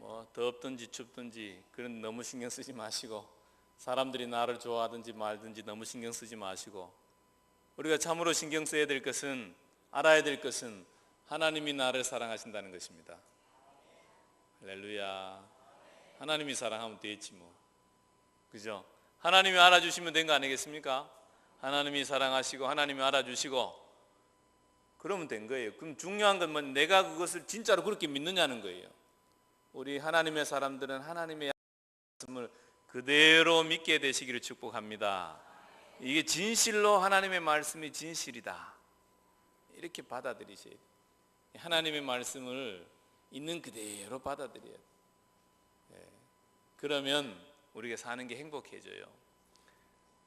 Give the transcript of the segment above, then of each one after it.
뭐 덥든지 춥든지 그런 너무 신경 쓰지 마시고, 사람들이 나를 좋아하든지 말든지 너무 신경 쓰지 마시고, 우리가 참으로 신경 써야 될 것은, 알아야 될 것은 하나님이 나를 사랑하신다는 것입니다. 할렐루야. 하나님이 사랑하면 되지 뭐, 그죠? 하나님이 알아주시면 된 거 아니겠습니까? 하나님이 사랑하시고 하나님이 알아주시고 그러면 된 거예요. 그럼 중요한 건 뭐 내가 그것을 진짜로 그렇게 믿느냐는 거예요. 우리 하나님의 사람들은 하나님의 말씀을 그대로 믿게 되시기를 축복합니다. 이게 진실로 하나님의 말씀이 진실이다, 이렇게 받아들이셔야 돼요. 하나님의 말씀을 있는 그대로 받아들여야 돼요. 그러면 우리가 사는 게 행복해져요.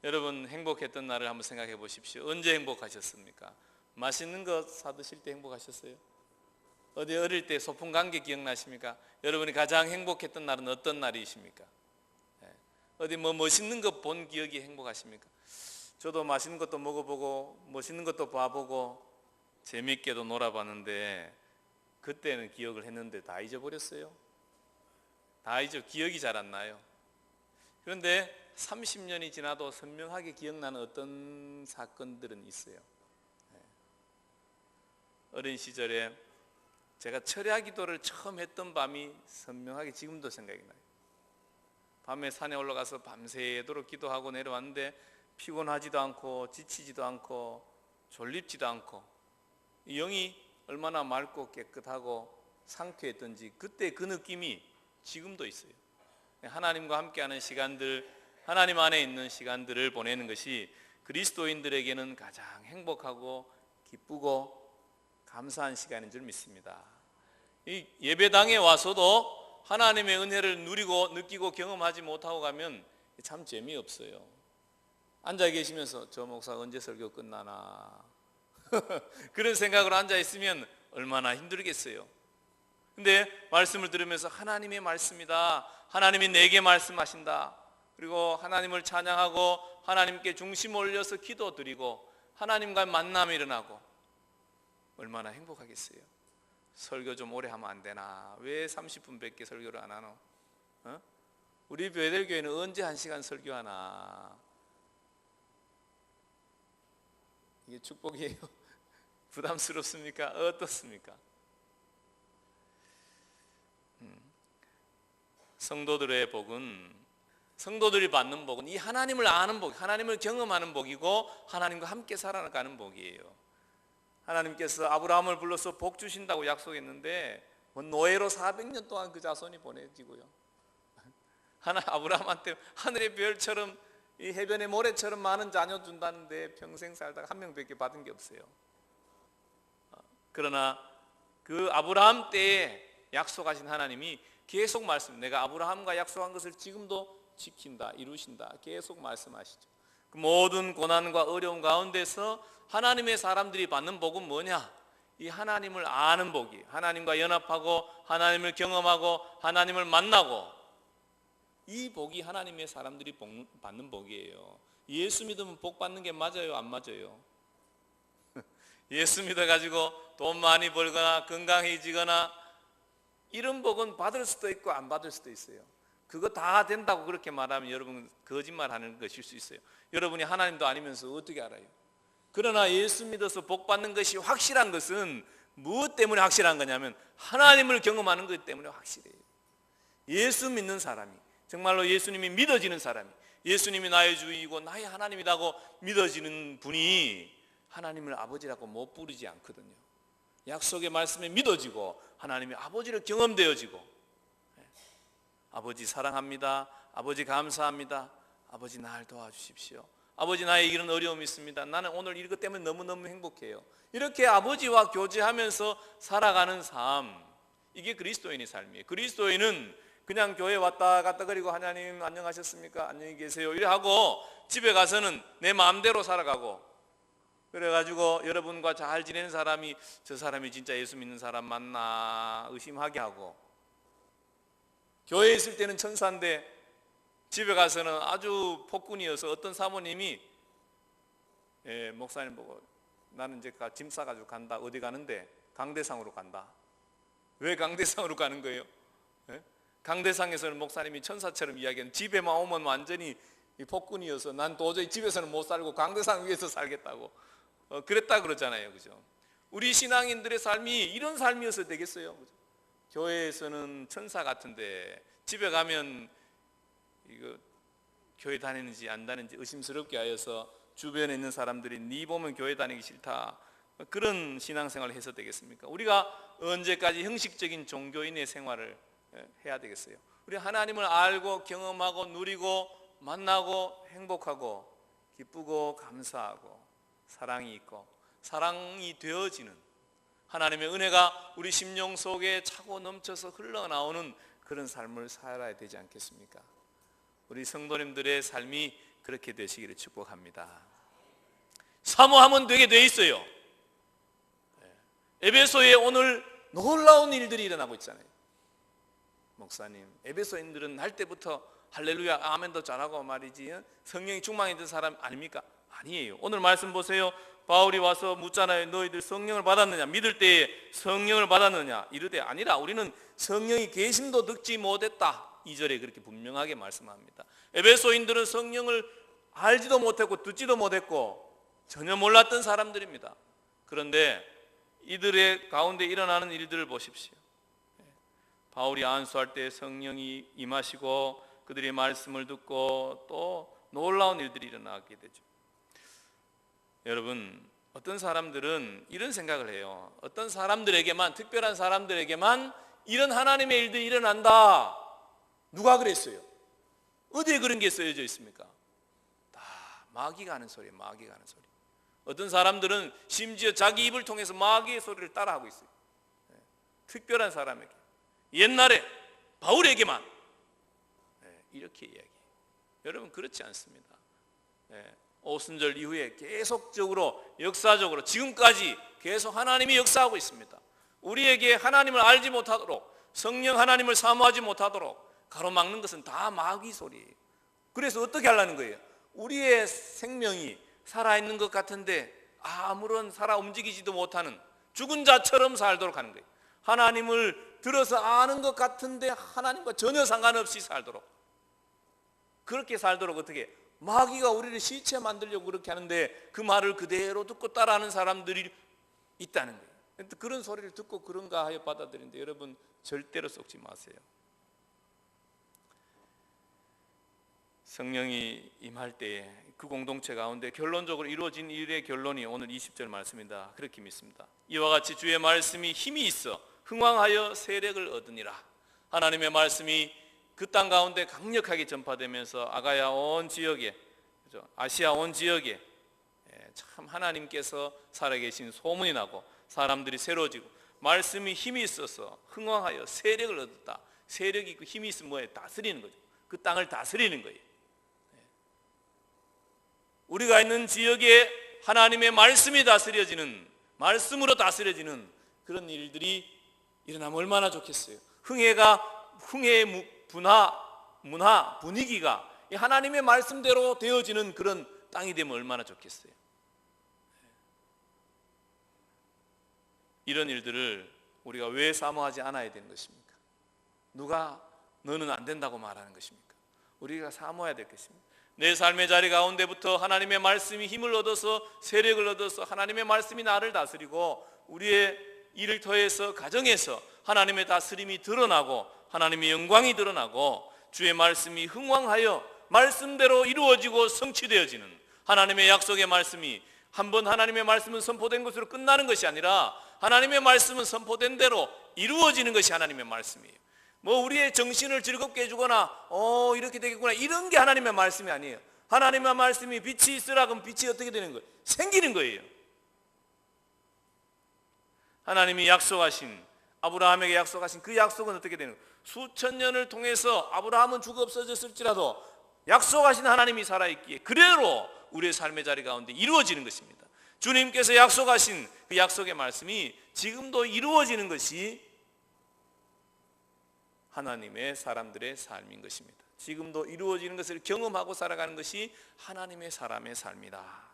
여러분, 행복했던 날을 한번 생각해 보십시오. 언제 행복하셨습니까? 맛있는 거 사드실 때 행복하셨어요? 어디 어릴 때 소풍 간 게 기억나십니까? 여러분이 가장 행복했던 날은 어떤 날이십니까? 어디 뭐 멋있는 거 본 기억이 행복하십니까? 저도 맛있는 것도 먹어보고 멋있는 것도 봐보고 재미있게도 놀아봤는데 그때는 기억을 했는데 다 잊어버렸어요. 다 기억이 잘 안 나요. 그런데 30년이 지나도 선명하게 기억나는 어떤 사건들은 있어요. 어린 시절에 제가 철야 기도를 처음 했던 밤이 선명하게 지금도 생각이 나요. 밤에 산에 올라가서 밤새도록 기도하고 내려왔는데 피곤하지도 않고 지치지도 않고 졸립지도 않고 영이 얼마나 맑고 깨끗하고 상쾌했던지 그때 그 느낌이 지금도 있어요. 하나님과 함께하는 시간들, 하나님 안에 있는 시간들을 보내는 것이 그리스도인들에게는 가장 행복하고 기쁘고 감사한 시간인 줄 믿습니다. 이 예배당에 와서도 하나님의 은혜를 누리고 느끼고 경험하지 못하고 가면 참 재미없어요. 앉아 계시면서 저 목사 언제 설교 끝나나 그런 생각으로 앉아 있으면 얼마나 힘들겠어요. 근데 말씀을 들으면서 하나님의 말씀이다, 하나님이 내게 말씀하신다, 그리고 하나님을 찬양하고 하나님께 중심 올려서 기도드리고 하나님과 만남이 일어나고 얼마나 행복하겠어요. 설교 좀 오래 하면 안 되나? 왜 30분밖에 설교를 안 하노? 우리 베델교회는 언제 1시간 설교하나? 이게 축복이에요? 부담스럽습니까? 어떻습니까? 성도들의 복은, 성도들이 받는 복은 이 하나님을 아는 복, 하나님을 경험하는 복이고 하나님과 함께 살아가는 복이에요. 하나님께서 아브라함을 불러서 복 주신다고 약속했는데 노예로 400년 동안 그 자손이 보내지고요. 아브라함한테 하늘의 별처럼 이 해변의 모래처럼 많은 자녀 준다는데 평생 살다가 한 명밖에 받은 게 없어요. 그러나 그 아브라함 때에 약속하신 하나님이 계속 내가 아브라함과 약속한 것을 지금도 지킨다, 이루신다, 계속 말씀하시죠. 그 모든 고난과 어려움 가운데서 하나님의 사람들이 받는 복은 뭐냐? 이 하나님을 아는 복이, 하나님과 연합하고 하나님을 경험하고 하나님을 만나고, 이 복이 하나님의 사람들이 받는 복이에요. 예수 믿으면 복 받는 게 맞아요, 안 맞아요? 예수 믿어가지고 돈 많이 벌거나 건강해지거나 이런 복은 받을 수도 있고 안 받을 수도 있어요. 그거 다 된다고 그렇게 말하면 여러분 거짓말하는 것일 수 있어요. 여러분이 하나님도 아니면서 어떻게 알아요? 그러나 예수 믿어서 복 받는 것이 확실한 것은 무엇 때문에 확실한 거냐면 하나님을 경험하는 것 때문에 확실해요. 예수 믿는 사람이, 정말로 예수님이 믿어지는 사람이, 예수님이 나의 주이고 나의 하나님이라고 믿어지는 분이 하나님을 아버지라고 못 부르지 않거든요. 약속의 말씀에 믿어지고 하나님의 아버지로 경험되어지고, 아버지 사랑합니다, 아버지 감사합니다, 아버지 날 도와주십시오, 아버지 나의 이런 어려움이 있습니다, 나는 오늘 이것 때문에 너무너무 행복해요, 이렇게 아버지와 교제하면서 살아가는 삶, 이게 그리스도인의 삶이에요. 그리스도인은 그냥 교회 왔다 갔다 그리고 하나님 안녕하셨습니까? 안녕히 계세요 이래 하고 집에 가서는 내 마음대로 살아가고, 그래가지고 여러분과 잘 지내는 사람이 저 사람이 진짜 예수 믿는 사람 맞나 의심하게 하고, 교회에 있을 때는 천사인데 집에 가서는 아주 폭군이어서 어떤 사모님이 목사님 보고 나는 이제 짐 싸가지고 간다, 어디 가는데 강대상으로 간다. 왜 강대상으로 가는 거예요? 강대상에서는 목사님이 천사처럼 이야기하는 집에만 오면 완전히 폭군이어서 난 도저히 집에서는 못 살고 강대상 위에서 살겠다고 그랬다 그러잖아요. 그죠? 우리 신앙인들의 삶이 이런 삶이어서 되겠어요? 그죠? 교회에서는 천사 같은데 집에 가면 이거 교회 다니는지 안 다니는지 의심스럽게 하여서 주변에 있는 사람들이 네 보면 교회 다니기 싫다, 그런 신앙생활을 해서 되겠습니까? 우리가 언제까지 형식적인 종교인의 생활을 해야 되겠어요? 우리 하나님을 알고 경험하고 누리고 만나고 행복하고 기쁘고 감사하고 사랑이 있고 사랑이 되어지는 하나님의 은혜가 우리 심령 속에 차고 넘쳐서 흘러나오는 그런 삶을 살아야 되지 않겠습니까? 우리 성도님들의 삶이 그렇게 되시기를 축복합니다. 사모하면 되게 돼 있어요. 에베소에 오늘 놀라운 일들이 일어나고 있잖아요. 목사님, 에베소인들은 날 때부터 할렐루야 아멘도 잘하고 말이지 성령이 충만했던 사람 아닙니까? 아니에요. 오늘 말씀 보세요. 바울이 와서 묻잖아요. 너희들 성령을 받았느냐? 믿을 때에 성령을 받았느냐? 이르되 아니라 우리는 성령이 계심도 듣지 못했다. 2절에 그렇게 분명하게 말씀합니다. 에베소인들은 성령을 알지도 못했고 듣지도 못했고 전혀 몰랐던 사람들입니다. 그런데 이들의 가운데 일어나는 일들을 보십시오. 바울이 안수할 때 성령이 임하시고 그들의 말씀을 듣고 또 놀라운 일들이 일어나게 되죠. 여러분, 어떤 사람들은 이런 생각을 해요. 어떤 사람들에게만, 특별한 사람들에게만 이런 하나님의 일들이 일어난다. 누가 그랬어요? 어디에 그런 게 쓰여져 있습니까? 다 마귀가 하는 소리예요. 마귀가 하는 소리. 어떤 사람들은 심지어 자기 입을 통해서 마귀의 소리를 따라하고 있어요. 특별한 사람에게, 옛날에 바울에게만 이렇게 이야기해요. 여러분, 그렇지 않습니다. 오순절 이후에 계속적으로 역사적으로 지금까지 계속 하나님이 역사하고 있습니다. 우리에게 하나님을 알지 못하도록, 성령 하나님을 사모하지 못하도록 가로막는 것은 다 마귀 소리예요. 그래서 어떻게 하려는 거예요? 우리의 생명이 살아있는 것 같은데 아무런 살아 움직이지도 못하는 죽은 자처럼 살도록 하는 거예요. 하나님을 들어서 아는 것 같은데 하나님과 전혀 상관없이 살도록, 그렇게 살도록 어떻게 마귀가 우리를 시체 만들려고 그렇게 하는데 그 말을 그대로 듣고 따라하는 사람들이 있다는 거예요. 그런 소리를 듣고 그런가 하여 받아들이는데 여러분, 절대로 속지 마세요. 성령이 임할 때에 그 공동체 가운데 결론적으로 이루어진 일의 결론이 오늘 20절 말씀입니다. 그렇게 믿습니다. 이와 같이 주의 말씀이 힘이 있어 흥왕하여 세력을 얻으니라. 하나님의 말씀이 그 땅 가운데 강력하게 전파되면서 아가야 온 지역에, 아시아 온 지역에 참 하나님께서 살아계신 소문이 나고 사람들이 새로워지고 말씀이 힘이 있어서 흥왕하여 세력을 얻었다. 세력이 있고 힘이 있으면 뭐예요? 다스리는 거죠. 그 땅을 다스리는 거예요. 우리가 있는 지역에 하나님의 말씀이 다스려지는, 말씀으로 다스려지는 그런 일들이 일어나면 얼마나 좋겠어요. 흥해의 문화, 분위기가 하나님의 말씀대로 되어지는 그런 땅이 되면 얼마나 좋겠어요. 이런 일들을 우리가 왜 사모하지 않아야 되는 것입니까? 누가 너는 안 된다고 말하는 것입니까? 우리가 사모해야 될 것입니다. 내 삶의 자리 가운데부터 하나님의 말씀이 힘을 얻어서 세력을 얻어서 하나님의 말씀이 나를 다스리고 우리의 일을 통해서 가정에서 하나님의 다스림이 드러나고 하나님의 영광이 드러나고 주의 말씀이 흥왕하여 말씀대로 이루어지고 성취되어지는 하나님의 약속의 말씀이, 한번 하나님의 말씀은 선포된 것으로 끝나는 것이 아니라 하나님의 말씀은 선포된 대로 이루어지는 것이 하나님의 말씀이에요. 뭐 우리의 정신을 즐겁게 해주거나 이렇게 되겠구나 이런 게 하나님의 말씀이 아니에요. 하나님의 말씀이 빛이 있으라 그러면 빛이 어떻게 되는 거예요? 생기는 거예요. 하나님이 약속하신, 아브라함에게 약속하신 그 약속은 어떻게 되는 거예요? 수천 년을 통해서 아브라함은 죽어 없어졌을지라도 약속하신 하나님이 살아있기에 그대로 우리의 삶의 자리 가운데 이루어지는 것입니다. 주님께서 약속하신 그 약속의 말씀이 지금도 이루어지는 것이 하나님의 사람들의 삶인 것입니다. 지금도 이루어지는 것을 경험하고 살아가는 것이 하나님의 사람의 삶이다.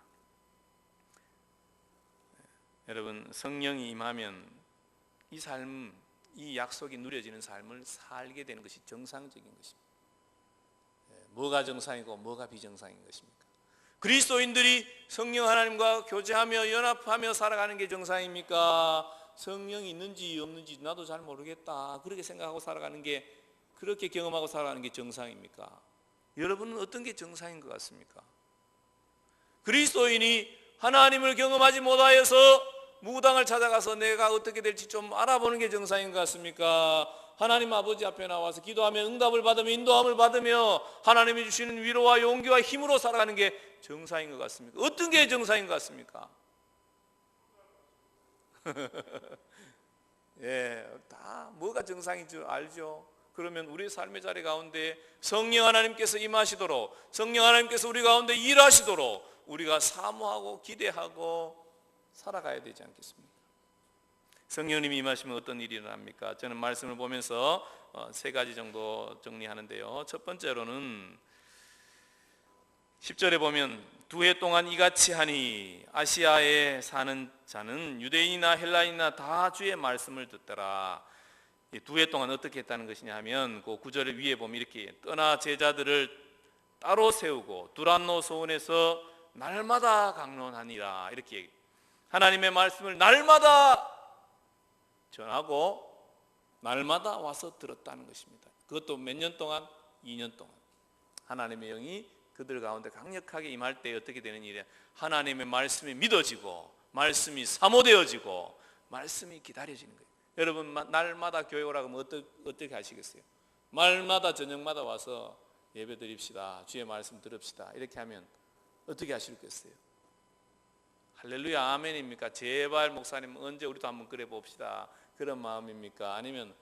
여러분, 성령이 임하면 이 삶, 이 약속이 누려지는 삶을 살게 되는 것이 정상적인 것입니다. 뭐가 정상이고 뭐가 비정상인 것입니까? 그리스도인들이 성령 하나님과 교제하며 연합하며 살아가는 게 정상입니까? 성령이 있는지 없는지 나도 잘 모르겠다 그렇게 생각하고 살아가는 게, 그렇게 경험하고 살아가는 게 정상입니까? 여러분은 어떤 게 정상인 것 같습니까? 그리스도인이 하나님을 경험하지 못하여서 무당을 찾아가서 내가 어떻게 될지 좀 알아보는 게 정상인 것 같습니까? 하나님 아버지 앞에 나와서 기도하며 응답을 받으며 인도함을 받으며 하나님이 주시는 위로와 용기와 힘으로 살아가는 게 정상인 것 같습니까? 어떤 게 정상인 것 같습니까? 예, 다 뭐가 정상인 줄 알죠? 그러면 우리 삶의 자리 가운데 성령 하나님께서 임하시도록, 성령 하나님께서 우리 가운데 일하시도록 우리가 사모하고 기대하고 살아가야 되지 않겠습니까? 성령님이 임하시면 어떤 일이 일어납니까? 저는 말씀을 보면서 세 가지 정도 정리하는데요. 첫 번째로는 10절에 보면 두 해 동안 이같이 하니 아시아에 사는 자는 유대인이나 헬라인이나 다 주의 말씀을 듣더라. 두 해 동안 어떻게 했다는 것이냐 하면 그 9절 위에 보면 이렇게 떠나 제자들을 따로 세우고 두란노 소원에서 날마다 강론하니라. 이렇게 하나님의 말씀을 날마다 전하고 날마다 와서 들었다는 것입니다. 그것도 몇 년 동안? 2년 동안. 하나님의 영이 그들 가운데 강력하게 임할 때 어떻게 되는 일이야? 하나님의 말씀이 믿어지고 말씀이 사모되어지고 말씀이 기다려지는 거예요. 여러분 날마다 교회 오라고 하면 어떻게 하시겠어요? 말마다 저녁마다 와서 예배 드립시다, 주의 말씀 들읍시다 이렇게 하면 어떻게 하시겠어요? 할렐루야 아멘입니까? 제발 목사님 언제 우리도 한번 그래 봅시다 그런 마음입니까? 아니면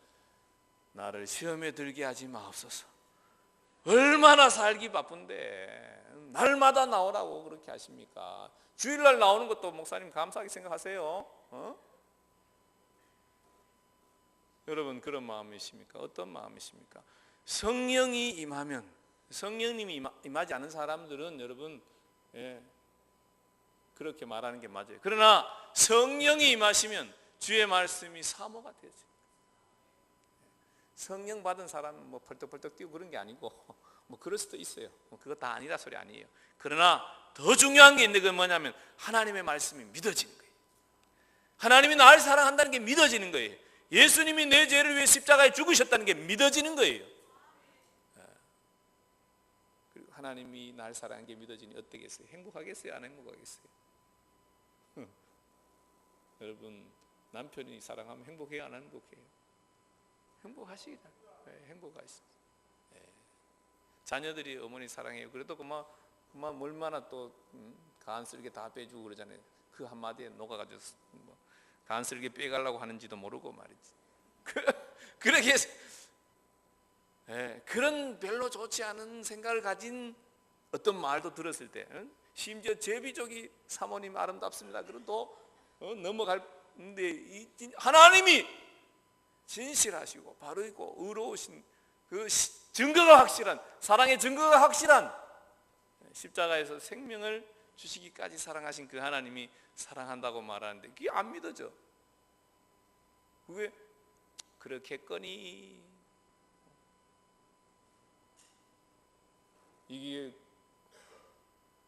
나를 시험에 들게 하지 마옵소서, 얼마나 살기 바쁜데 날마다 나오라고 그렇게 하십니까? 주일날 나오는 것도 목사님 감사하게 생각하세요. 여러분 그런 마음이십니까? 어떤 마음이십니까? 성령이 임하면, 성령님이 임하지 않은 사람들은 여러분 그렇게 말하는 게 맞아요. 그러나 성령이 임하시면 주의 말씀이 사모가 되죠. 성령 받은 사람은 뭐 펄떡펄떡 뛰고 그런 게 아니고 뭐 그럴 수도 있어요. 그거 다 아니라 소리 아니에요. 그러나 더 중요한 게 있는데 그건 뭐냐면 하나님의 말씀이 믿어지는 거예요. 하나님이 나를 사랑한다는 게 믿어지는 거예요. 예수님이 내 죄를 위해 십자가에 죽으셨다는 게 믿어지는 거예요. 그리고 하나님이 나를 사랑하는 게 믿어지니 어떻겠어요? 행복하겠어요? 안 행복하겠어요? 여러분 남편이 사랑하면 행복해요? 안 행복해요? 행복하시기를. 행복하십니다. 자녀들이 어머니 사랑해요. 그래도 그만 얼마나 또 간슬게 다 빼주고 그러잖아요. 그 한마디에 녹아가지고 뭐 간슬게 빼가려고 하는지도 모르고 말이지. 그렇게 그런 별로 좋지 않은 생각을 가진 어떤 말도 들었을 때, 심지어 제비족이 사모님 아름답습니다. 그래도 넘어갈는데 하나님이 진실하시고 바르고 의로우신 그 증거가 확실한, 사랑의 증거가 확실한 십자가에서 생명을 주시기까지 사랑하신 그 하나님이 사랑한다고 말하는데 그게 안 믿어져. 그게 그렇겠거니. 이게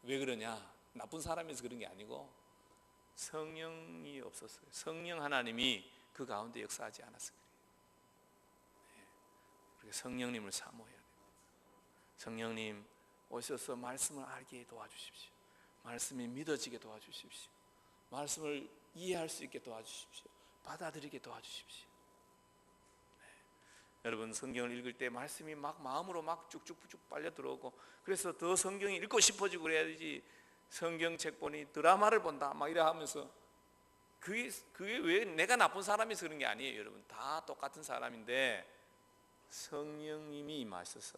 왜 그러냐? 나쁜 사람이어서 그런 게 아니고 성령이 없었어요. 성령 하나님이 그 가운데 역사하지 않았어요. 성령님을 사모해야 됩니다. 성령님 오셔서 말씀을 알게 도와주십시오. 말씀이 믿어지게 도와주십시오. 말씀을 이해할 수 있게 도와주십시오. 받아들이게 도와주십시오. 여러분 성경을 읽을 때 말씀이 막 마음으로 막 쭉쭉쭉 빨려 들어오고 그래서 더 성경이 읽고 싶어지고 그래야지 성경책 보니 드라마를 본다 막 이래 하면서 그게 왜 내가 나쁜 사람이서 그런 게 아니에요. 여러분 다 똑같은 사람인데 성령님이 임하셔서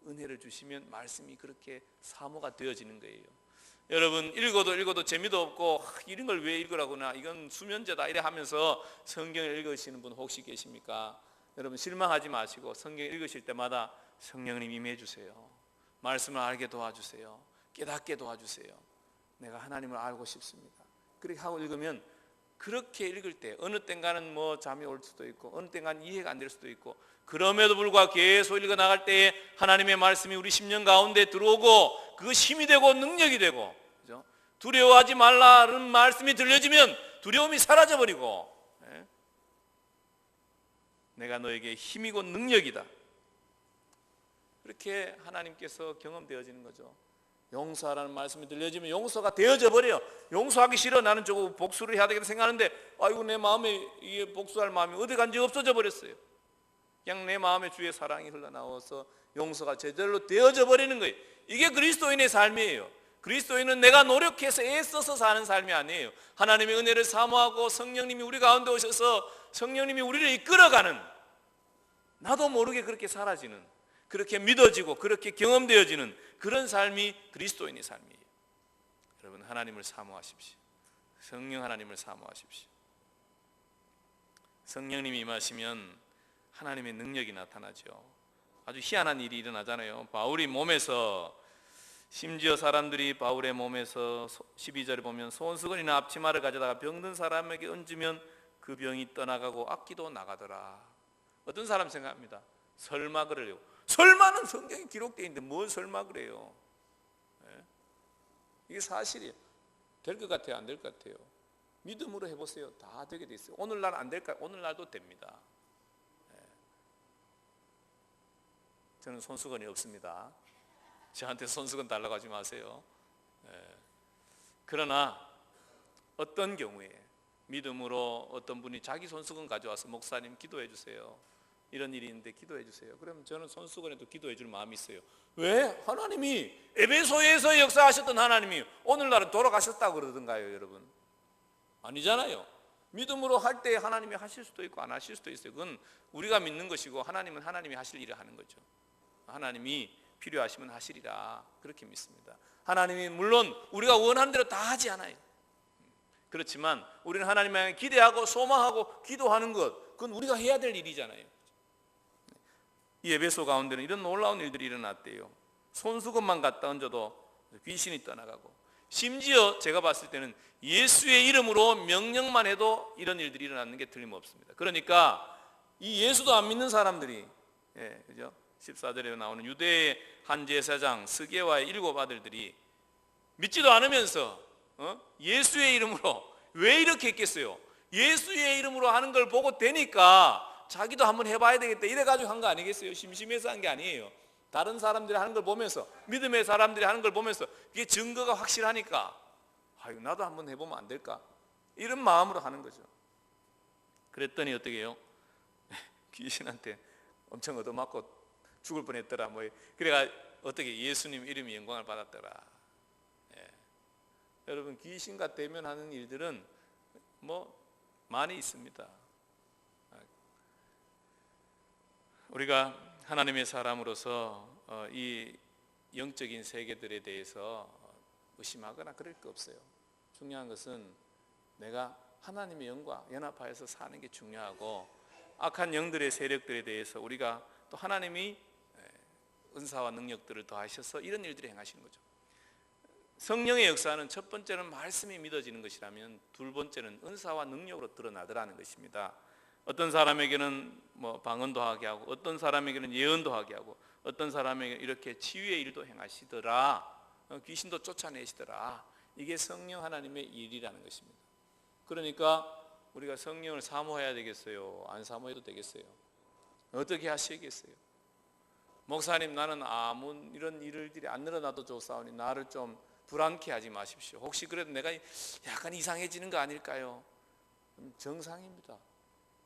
은혜를 주시면 말씀이 그렇게 사모가 되어지는 거예요. 여러분 읽어도 재미도 없고 이런 걸 왜 읽으라구나 이건 수면제다 이래 하면서 성경을 읽으시는 분 혹시 계십니까? 여러분 실망하지 마시고 성경 읽으실 때마다 성령님 임해 주세요. 말씀을 알게 도와주세요. 깨닫게 도와주세요. 내가 하나님을 알고 싶습니다. 그렇게 하고 읽으면 그렇게 읽을 때 어느 땐가는 뭐 잠이 올 수도 있고 어느 땐가는 이해가 안 될 수도 있고, 그럼에도 불구하고 계속 읽어 나갈 때에 하나님의 말씀이 우리 심령 가운데 들어오고 그것이 힘이 되고 능력이 되고, 그죠? 두려워하지 말라는 말씀이 들려지면 두려움이 사라져 버리고, 내가 너에게 힘이고 능력이다, 그렇게 하나님께서 경험되어지는 거죠. 용서하라는 말씀이 들려지면 용서가 되어져 버려요. 용서하기 싫어, 나는 저거 복수를 해야 되겠다 생각하는데, 아이고 내 마음에 이게 복수할 마음이 어디 간지 없어져 버렸어요. 그냥 내 마음에 주의 사랑이 흘러나와서 용서가 제대로 되어져 버리는 거예요. 이게 그리스도인의 삶이에요. 그리스도인은 내가 노력해서 애써서 사는 삶이 아니에요. 하나님의 은혜를 사모하고 성령님이 우리 가운데 오셔서 성령님이 우리를 이끌어가는, 나도 모르게 그렇게 사라지는, 그렇게 믿어지고 그렇게 경험되어지는 그런 삶이 그리스도인의 삶이에요. 여러분, 하나님을 사모하십시오. 성령 하나님을 사모하십시오. 성령님이 임하시면 하나님의 능력이 나타나죠. 아주 희한한 일이 일어나잖아요. 바울이 몸에서, 심지어 사람들이 바울의 몸에서 12절에 보면 손수건이나 앞치마를 가져다가 병든 사람에게 얹으면 그 병이 떠나가고 악기도 나가더라. 어떤 사람 생각합니다. 설마 그러려고. 설마는 성경에 기록되어 있는데 뭘 설마 그래요. 이게 사실이에요. 될 것 같아요, 안 될 것 같아요? 믿음으로 해보세요. 다 되게 돼 있어요. 오늘날 안 될까요? 오늘날도 됩니다. 저는 손수건이 없습니다. 저한테 손수건 달라고 하지 마세요. 그러나 어떤 경우에 믿음으로 어떤 분이 자기 손수건 가져와서 목사님 기도해 주세요, 이런 일이 있는데 기도해 주세요, 그러면 저는 손수건에도 기도해 줄 마음이 있어요. 왜? 하나님이, 에베소에서 역사하셨던 하나님이 오늘날은 돌아가셨다고 그러던가요, 여러분? 아니잖아요. 믿음으로 할 때 하나님이 하실 수도 있고 안 하실 수도 있어요. 그건 우리가 믿는 것이고, 하나님은 하나님이 하실 일을 하는 거죠. 하나님이 필요하시면 하시리라, 그렇게 믿습니다. 하나님이 물론 우리가 원하는 대로 다 하지 않아요. 그렇지만 우리는 하나님을 향해 기대하고 소망하고 기도하는 것, 그건 우리가 해야 될 일이잖아요. 이 에베소 가운데는 이런 놀라운 일들이 일어났대요. 손수건만 갖다 얹어도 귀신이 떠나가고, 심지어 제가 봤을 때는 예수의 이름으로 명령만 해도 이런 일들이 일어나는 게 틀림없습니다. 그러니까 이 예수도 안 믿는 사람들이, 그죠? 14절에 나오는 유대의 한 제사장 스게와의 7 아들들이 믿지도 않으면서 예수의 이름으로 왜 이렇게 했겠어요? 예수의 이름으로 하는 걸 보고 되니까 자기도 한번 해봐야 되겠다 이래가지고 한 거 아니겠어요? 심심해서 한 게 아니에요. 다른 사람들이 하는 걸 보면서, 믿음의 사람들이 하는 걸 보면서 이게 증거가 확실하니까, 아유 나도 한번 해보면 안 될까, 이런 마음으로 하는 거죠. 그랬더니 어떻게 해요? 귀신한테 엄청 얻어맞고 죽을 뻔했더라. 뭐 그래가 어떻게 예수님 이름이 영광을 받았더라. 여러분, 귀신과 대면하는 일들은 뭐 많이 있습니다. 우리가 하나님의 사람으로서 이 영적인 세계들에 대해서 의심하거나 그럴 거 없어요. 중요한 것은 내가 하나님의 영과 연합하여서 사는 게 중요하고, 악한 영들의 세력들에 대해서 우리가 또 하나님이 은사와 능력들을 더하셔서 이런 일들을 행하시는 거죠. 성령의 역사는 첫 번째는 말씀이 믿어지는 것이라면, 둘 번째는 은사와 능력으로 드러나더라는 것입니다. 어떤 사람에게는 뭐 방언도 하게 하고, 어떤 사람에게는 예언도 하게 하고, 어떤 사람에게는 이렇게 치유의 일도 행하시더라, 귀신도 쫓아내시더라. 이게 성령 하나님의 일이라는 것입니다. 그러니까 우리가 성령을 사모해야 되겠어요? 안 사모해도 되겠어요? 어떻게 하시겠어요? 목사님, 나는 아무 이런 일들이 안 일어나도 좋사오니 나를 좀 불안케 하지 마십시오. 혹시 그래도 내가 약간 이상해지는 거 아닐까요? 정상입니다.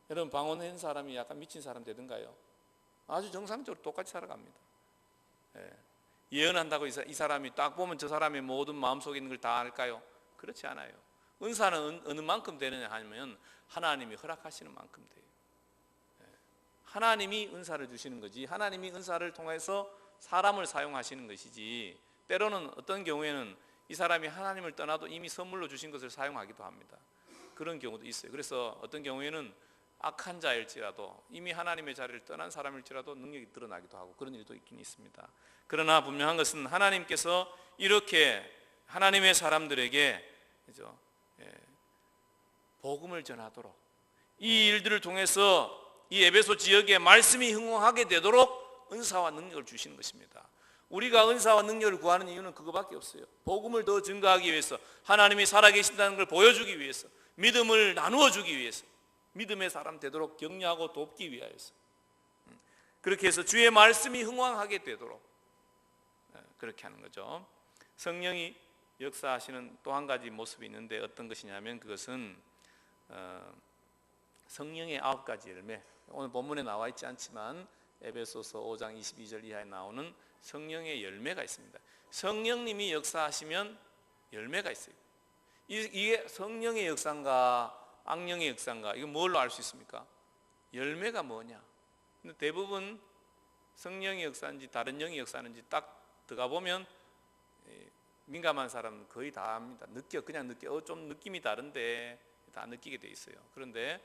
여러분, 방언한 사람이 약간 미친 사람 되든가요? 아주 정상적으로 똑같이 살아갑니다. 예언한다고 이 사람이 딱 보면 저 사람의 모든 마음속에 있는 걸 다 알까요? 그렇지 않아요. 은사는 어느 만큼 되느냐 하면 하나님이 허락하시는 만큼 돼요. 하나님이 은사를 주시는 거지, 하나님이 은사를 통해서 사람을 사용하시는 것이지, 때로는 어떤 경우에는 이 사람이 하나님을 떠나도 이미 선물로 주신 것을 사용하기도 합니다. 그런 경우도 있어요. 그래서 어떤 경우에는 악한 자일지라도, 이미 하나님의 자리를 떠난 사람일지라도 능력이 드러나기도 하고, 그런 일도 있긴 있습니다. 그러나 분명한 것은 하나님께서 이렇게 하나님의 사람들에게, 그죠? 복음을 전하도록, 이 일들을 통해서 이 에베소 지역에 말씀이 흥황하게 되도록 은사와 능력을 주시는 것입니다. 우리가 은사와 능력을 구하는 이유는 그거밖에 없어요. 복음을 더 증가하기 위해서, 하나님이 살아계신다는 걸 보여주기 위해서, 믿음을 나누어 주기 위해서, 믿음의 사람 되도록 격려하고 돕기 위하여서, 그렇게 해서 주의 말씀이 흥황하게 되도록 그렇게 하는 거죠. 성령이 역사하시는 또 한 가지 모습이 있는데 어떤 것이냐면, 그것은 성령의 9가지 열매, 오늘 본문에 나와 있지 않지만 에베소서 5장 22절 이하에 나오는 성령의 열매가 있습니다. 성령님이 역사하시면 열매가 있어요. 이게 성령의 역사인가 악령의 역사인가, 이거 뭘로 알 수 있습니까? 열매가 뭐냐? 근데 대부분 성령의 역사인지 다른 영의 역사인지 딱 들어가 보면 민감한 사람은 거의 다 압니다. 그냥 느껴. 좀 느낌이 다른데 다 느끼게 돼 있어요. 그런데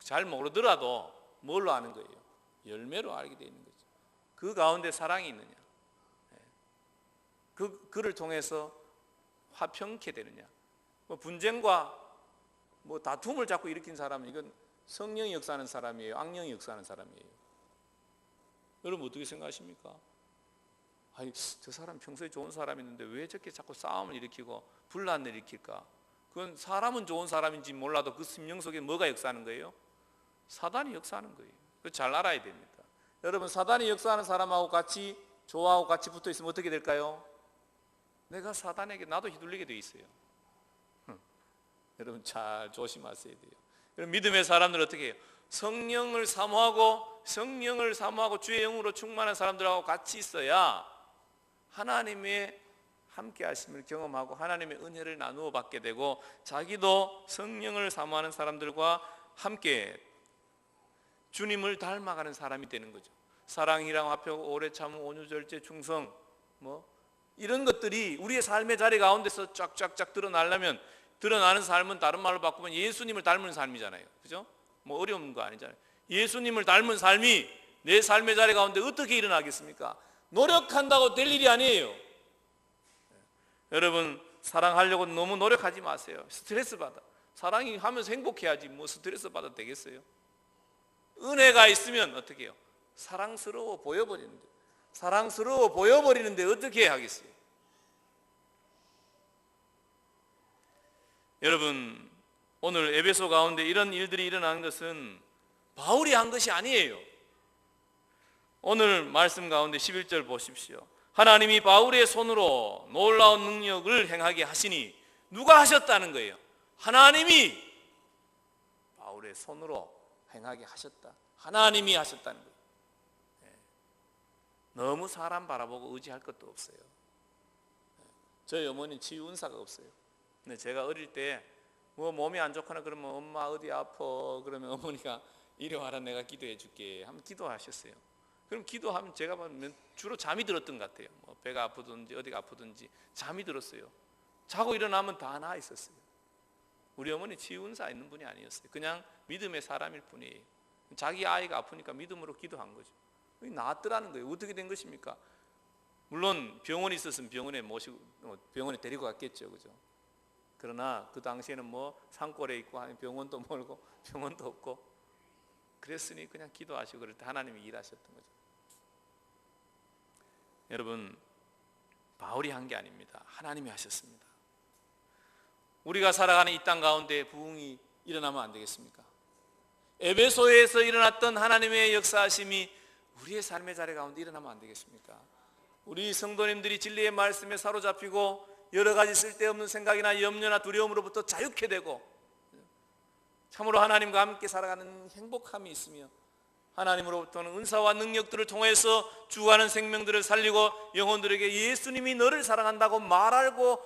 잘 모르더라도 뭘로 아는 거예요? 열매로 알게 돼 있는 거죠. 그 가운데 사랑이 있느냐, 그를 통해서 화평케 되느냐, 분쟁과 다툼을 자꾸 일으킨 사람은 이건 성령이 역사하는 사람이에요, 악령이 역사하는 사람이에요? 여러분 어떻게 생각하십니까? 아니, 저 사람 평소에 좋은 사람이었는데 왜 저렇게 자꾸 싸움을 일으키고 분란을 일으킬까? 그건 사람은 좋은 사람인지 몰라도 그 심령 속에 뭐가 역사하는 거예요? 사단이 역사하는 거예요. 그거 잘 알아야 됩니다. 여러분, 사단이 역사하는 사람하고 같이 좋아하고 같이 붙어 있으면 어떻게 될까요? 내가 사단에게 나도 휘둘리게 돼 있어요. 여러분 잘 조심하셔야 돼요. 그럼 믿음의 사람들은 어떻게 해요? 성령을 사모하고 주의 영으로 충만한 사람들하고 같이 있어야 하나님의 함께 하심을 경험하고 하나님의 은혜를 나누어 받게 되고, 자기도 성령을 사모하는 사람들과 함께 주님을 닮아가는 사람이 되는 거죠. 사랑이랑 화평, 오래 참음, 온유, 절제, 충성, 이런 것들이 우리의 삶의 자리 가운데서 쫙쫙쫙 드러나는 삶은 다른 말로 바꾸면 예수님을 닮은 삶이잖아요. 그죠? 어려운 거 아니잖아요. 예수님을 닮은 삶이 내 삶의 자리 가운데 어떻게 일어나겠습니까? 노력한다고 될 일이 아니에요. 여러분, 사랑하려고 너무 노력하지 마세요. 스트레스 받아. 사랑이 하면서 행복해야지 스트레스 받아도 되겠어요? 은혜가 있으면 어떻게 해요? 사랑스러워 보여버리는데 어떻게 하겠어요? 여러분, 오늘 에베소 가운데 이런 일들이 일어나는 것은 바울이 한 것이 아니에요. 오늘 말씀 가운데 11절 보십시오. 하나님이 바울의 손으로 놀라운 능력을 행하게 하시니, 누가 하셨다는 거예요? 하나님이 바울의 손으로 행하게 하셨다. 하나님이 하셨다는 거예요. 너무 사람 바라보고 의지할 것도 없어요. 저희 어머니는 치유 은사가 없어요. 근데 제가 어릴 때 몸이 안 좋거나 그러면 엄마 어디 아파 그러면 어머니가 이리 와라 내가 기도해 줄게 하면 기도하셨어요. 그럼 기도하면 제가 보면 주로 잠이 들었던 것 같아요. 배가 아프든지 어디가 아프든지 잠이 들었어요. 자고 일어나면 다 나아 있었어요. 우리 어머니 치유 은사 있는 분이 아니었어요. 그냥 믿음의 사람일 뿐이에요. 자기 아이가 아프니까 믿음으로 기도한 거죠. 나았더라는 거예요. 어떻게 된 것입니까? 물론 병원이 있었으면 병원에 데리고 갔겠죠, 그죠? 그러나 그 당시에는 산골에 있고 병원도 멀고 병원도 없고 그랬으니 그냥 기도하시고 그럴 때 하나님이 일하셨던 거죠. 여러분, 바울이 한 게 아닙니다. 하나님이 하셨습니다. 우리가 살아가는 이 땅 가운데 부흥이 일어나면 안 되겠습니까? 에베소에서 일어났던 하나님의 역사하심이 우리의 삶의 자리 가운데 일어나면 안 되겠습니까? 우리 성도님들이 진리의 말씀에 사로잡히고 여러 가지 쓸데없는 생각이나 염려나 두려움으로부터 자유케 되고 참으로 하나님과 함께 살아가는 행복함이 있으며, 하나님으로부터는 은사와 능력들을 통해서 주가는 생명들을 살리고 영혼들에게 예수님이 너를 사랑한다고 말하고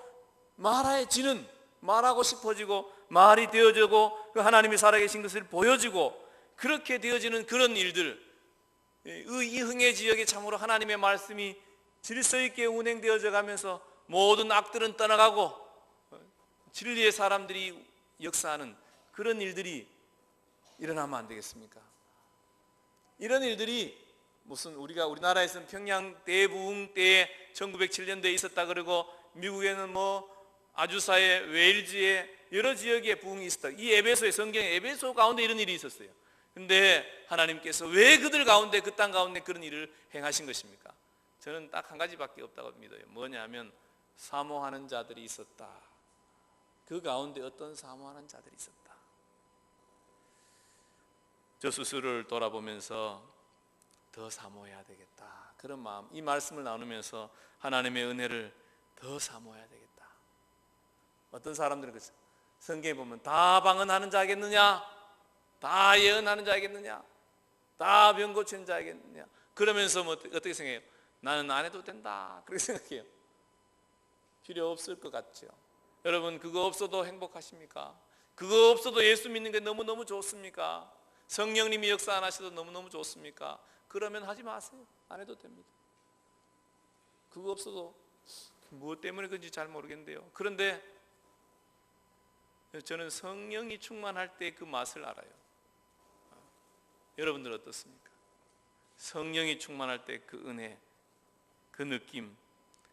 싶어지고 말이 되어지고 그 하나님이 살아계신 것을 보여지고, 그렇게 되어지는 그런 일들, 이 흥의 지역에 참으로 하나님의 말씀이 질서 있게 운행되어져 가면서 모든 악들은 떠나가고 진리의 사람들이 역사하는 그런 일들이 일어나면 안 되겠습니까? 이런 일들이 무슨 우리나라에서는 평양 대부흥 때에 1907년도에 있었다 그러고, 미국에는 아주사의 웨일즈의 여러 지역에 부흥이 있었다. 이 에베소의 성경에 에베소 가운데 이런 일이 있었어요. 근데 하나님께서 왜 그들 가운데, 그 땅 가운데 그런 일을 행하신 것입니까? 저는 딱 한 가지밖에 없다고 믿어요. 뭐냐면 사모하는 자들이 있었다. 그 가운데 어떤 사모하는 자들이 있었다. 저 스스로를 돌아보면서 더 사모해야 되겠다, 그런 마음, 이 말씀을 나누면서 하나님의 은혜를 더 사모해야 되겠다. 어떤 사람들은 그렇죠. 성경에 보면 다 방언하는 자겠느냐, 다 예언하는 자겠느냐, 다 병 고치는 자겠느냐, 그러면서 뭐 어떻게 생각해요? 나는 안 해도 된다, 그렇게 생각해요. 필요 없을 것 같죠. 여러분, 그거 없어도 행복하십니까? 그거 없어도 예수 믿는 게 너무너무 좋습니까? 성령님이 역사 안 하셔도 너무너무 좋습니까? 그러면 하지 마세요. 안 해도 됩니다. 그거 없어도 무엇 때문에 그런지 잘 모르겠는데요. 그런데 저는 성령이 충만할 때 그 맛을 알아요. 여러분들 어떻습니까? 성령이 충만할 때 그 은혜, 그 느낌,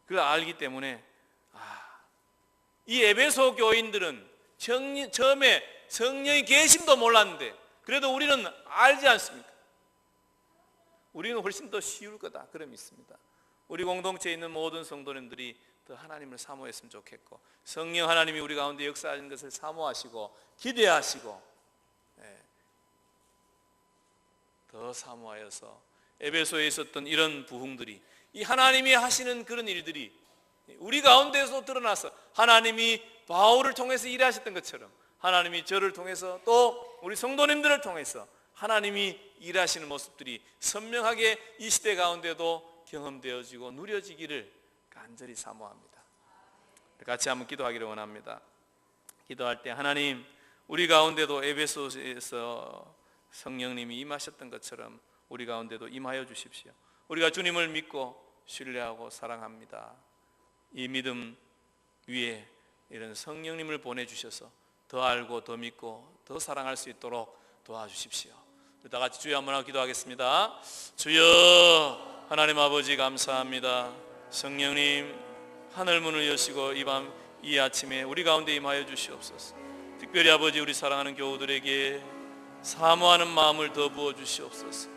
그걸 알기 때문에 이 에베소 교인들은 처음에 성령의 계심도 몰랐는데 그래도 우리는 알지 않습니까? 우리는 훨씬 더 쉬울 거다, 그런 믿습니다. 우리 공동체에 있는 모든 성도님들이 더 하나님을 사모했으면 좋겠고, 성령 하나님이 우리 가운데 역사하는 것을 사모하시고 기대하시고, 더 사모하여서 에베소에 있었던 이런 부흥들이, 이 하나님이 하시는 그런 일들이 우리 가운데서 드러나서 하나님이 바울을 통해서 일하셨던 것처럼 하나님이 저를 통해서 또 우리 성도님들을 통해서 하나님이 일하시는 모습들이 선명하게 이 시대 가운데도 경험되어지고 누려지기를 간절히 사모합니다. 같이 한번 기도하기를 원합니다. 기도할 때 하나님, 우리 가운데도 에베소에서 성령님이 임하셨던 것처럼 우리 가운데도 임하여 주십시오. 우리가 주님을 믿고 신뢰하고 사랑합니다. 이 믿음 위에 이런 성령님을 보내주셔서 더 알고 더 믿고 더 사랑할 수 있도록 도와주십시오. 다 같이 주여 한번 하고 기도하겠습니다. 주여, 하나님 아버지 감사합니다. 성령님, 하늘문을 여시고 이 아침에 우리 가운데 임하여 주시옵소서. 특별히 아버지, 우리 사랑하는 교우들에게 사모하는 마음을 더 부어 주시옵소서.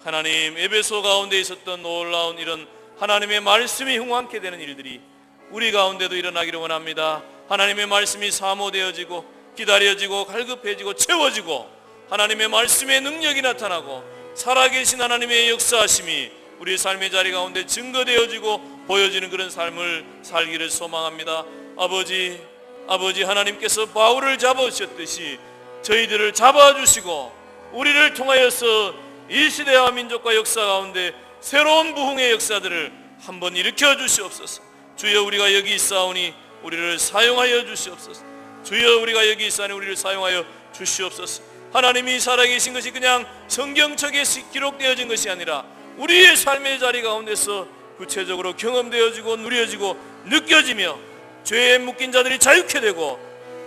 하나님, 에베소 가운데 있었던 놀라운 이런 하나님의 말씀이 흥왕케 되는 일들이 우리 가운데도 일어나기를 원합니다. 하나님의 말씀이 사모되어지고 기다려지고 갈급해지고 채워지고 하나님의 말씀의 능력이 나타나고 살아계신 하나님의 역사하심이 우리의 삶의 자리 가운데 증거되어지고 보여지는 그런 삶을 살기를 소망합니다. 아버지, 하나님께서 바울을 잡으셨듯이 저희들을 잡아주시고 우리를 통하여서 이 시대와 민족과 역사 가운데 새로운 부흥의 역사들을 한번 일으켜 주시옵소서. 주여, 우리가 여기 있사오니 우리를 사용하여 주시옵소서. 주여, 우리가 여기 있사오니 우리를 사용하여 주시옵소서. 하나님이 살아계신 것이 그냥 성경책에 기록되어진 것이 아니라 우리의 삶의 자리 가운데서 구체적으로 경험되어지고 누려지고 느껴지며 죄에 묶인 자들이 자유케 되고,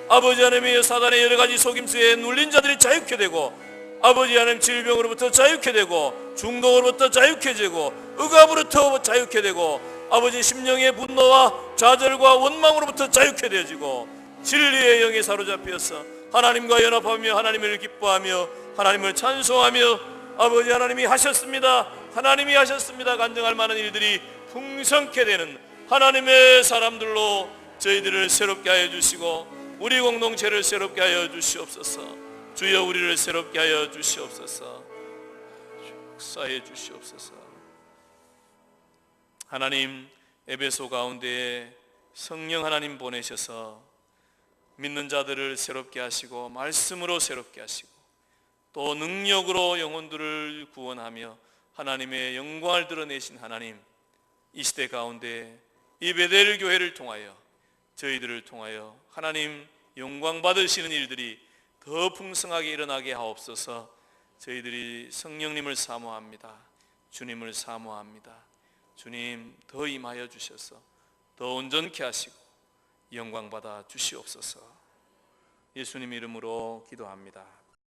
아버지 하나님의 사단의 여러 가지 속임수에 눌린 자들이 자유케 되고, 아버지 하나님 질병으로부터 자유케 되고, 중독으로부터 자유케 되고, 억압으로부터 자유케 되고, 아버지 심령의 분노와 좌절과 원망으로부터 자유케 되어지고, 진리의 영에 사로잡혀서 하나님과 연합하며 하나님을 기뻐하며 하나님을 찬송하며 아버지 하나님이 하셨습니다, 하나님이 하셨습니다 간증할 만한 일들이 풍성케 되는 하나님의 사람들로 저희들을 새롭게 하여 주시고 우리 공동체를 새롭게 하여 주시옵소서. 주여, 우리를 새롭게 하여 주시옵소서. 역사해 주시옵소서. 하나님, 에베소 가운데에 성령 하나님 보내셔서 믿는 자들을 새롭게 하시고 말씀으로 새롭게 하시고 또 능력으로 영혼들을 구원하며 하나님의 영광을 드러내신 하나님, 이 시대 가운데 이 베델 교회를 통하여 저희들을 통하여 하나님 영광 받으시는 일들이 더 풍성하게 일어나게 하옵소서. 저희들이 성령님을 사모합니다. 주님을 사모합니다. 주님, 더 임하여 주셔서 더 온전케 하시고 영광 받아 주시옵소서. 예수님 이름으로 기도합니다.